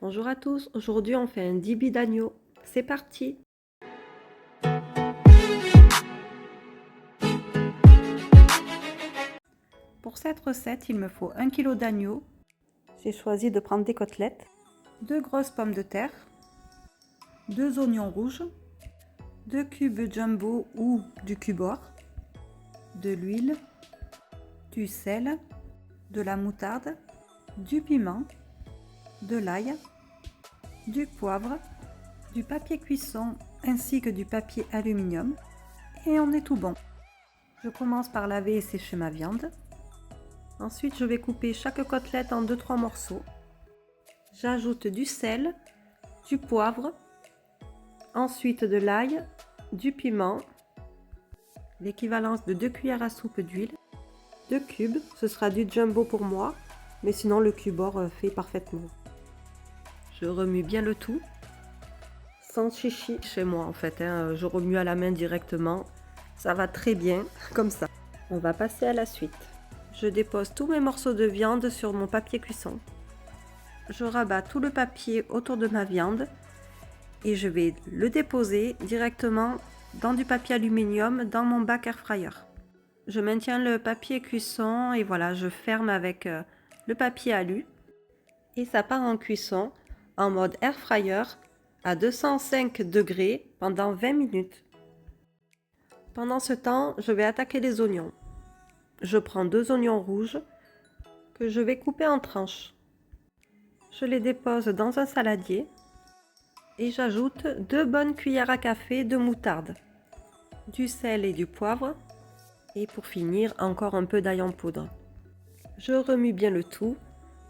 Bonjour à tous, aujourd'hui on fait un dibi d'agneau. C'est parti! Pour cette recette, il me faut 1 kg d'agneau. J'ai choisi de prendre des côtelettes, 2 grosses pommes de terre, 2 oignons rouges, 2 cubes jumbo ou du cubord, de l'huile, du sel, de la moutarde, du piment, de l'ail, du poivre, du papier cuisson ainsi que du papier aluminium et on est tout bon. Je commence par laver et sécher ma viande. Ensuite, je vais couper chaque côtelette en 2-3 morceaux. J'ajoute du sel, du poivre, ensuite de l'ail, du piment, l'équivalence de 2 cuillères à soupe d'huile, 2 cubes, ce sera du jumbo pour moi, mais sinon le cubord fait parfaitement. Je remue bien le tout, sans chichi chez moi en fait, je remue à la main directement, ça va très bien comme ça. On va passer à la suite. Je dépose tous mes morceaux de viande sur mon papier cuisson. Je rabats tout le papier autour de ma viande et je vais le déposer directement dans du papier aluminium dans mon bac air fryer. Je maintiens le papier cuisson et voilà, je ferme avec le papier alu et ça part en cuisson en mode air fryer à 205 degrés pendant 20 minutes. Pendant ce temps, je vais attaquer les oignons. Je prends 2 oignons rouges que je vais couper en tranches. Je les dépose dans un saladier et j'ajoute 2 bonnes cuillères à café de moutarde, du sel et du poivre et pour finir encore un peu d'ail en poudre. Je remue bien le tout.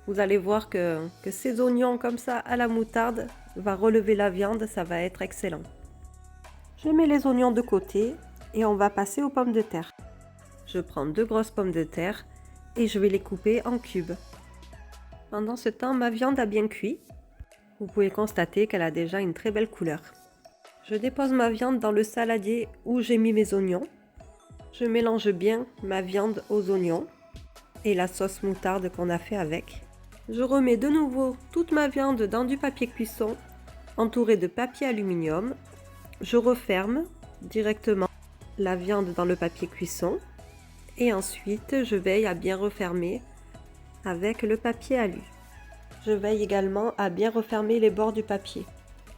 Vous allez voir que ces oignons comme ça à la moutarde va relever la viande, ça va être excellent. Je mets les oignons de côté et on va passer aux pommes de terre. Je prends 2 grosses pommes de terre et je vais les couper en cubes. Pendant ce temps, ma viande a bien cuit. Vous pouvez constater qu'elle a déjà une très belle couleur. Je dépose ma viande dans le saladier où j'ai mis mes oignons. Je mélange bien ma viande aux oignons et la sauce moutarde qu'on a fait avec. Je remets de nouveau toute ma viande dans du papier cuisson entouré de papier aluminium. Je referme directement la viande dans le papier cuisson. Et ensuite, je veille à bien refermer avec le papier alu. Je veille également à bien refermer les bords du papier.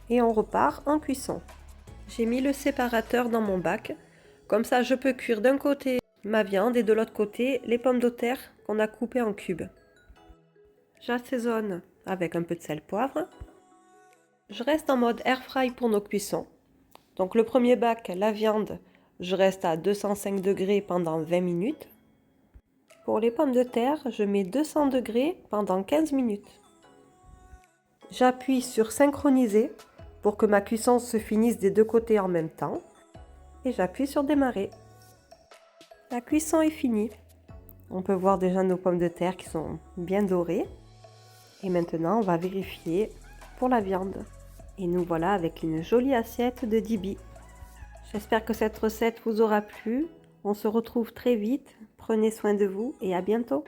Et on repart en cuisson. J'ai mis le séparateur dans mon bac. Comme ça, je peux cuire d'un côté ma viande et de l'autre côté les pommes de terre qu'on a coupées en cubes. J'assaisonne avec un peu de sel poivre. Je reste en mode air fry pour nos cuissons. Donc le premier bac, la viande, je reste à 205 degrés pendant 20 minutes. Pour les pommes de terre, je mets 200 degrés pendant 15 minutes. J'appuie sur synchroniser pour que ma cuisson se finisse des deux côtés en même temps. Et j'appuie sur démarrer. La cuisson est finie. On peut voir déjà nos pommes de terre qui sont bien dorées. Et maintenant, on va vérifier pour la viande. Et nous voilà avec une jolie assiette de dibi. J'espère que cette recette vous aura plu. On se retrouve très vite. Prenez soin de vous et à bientôt.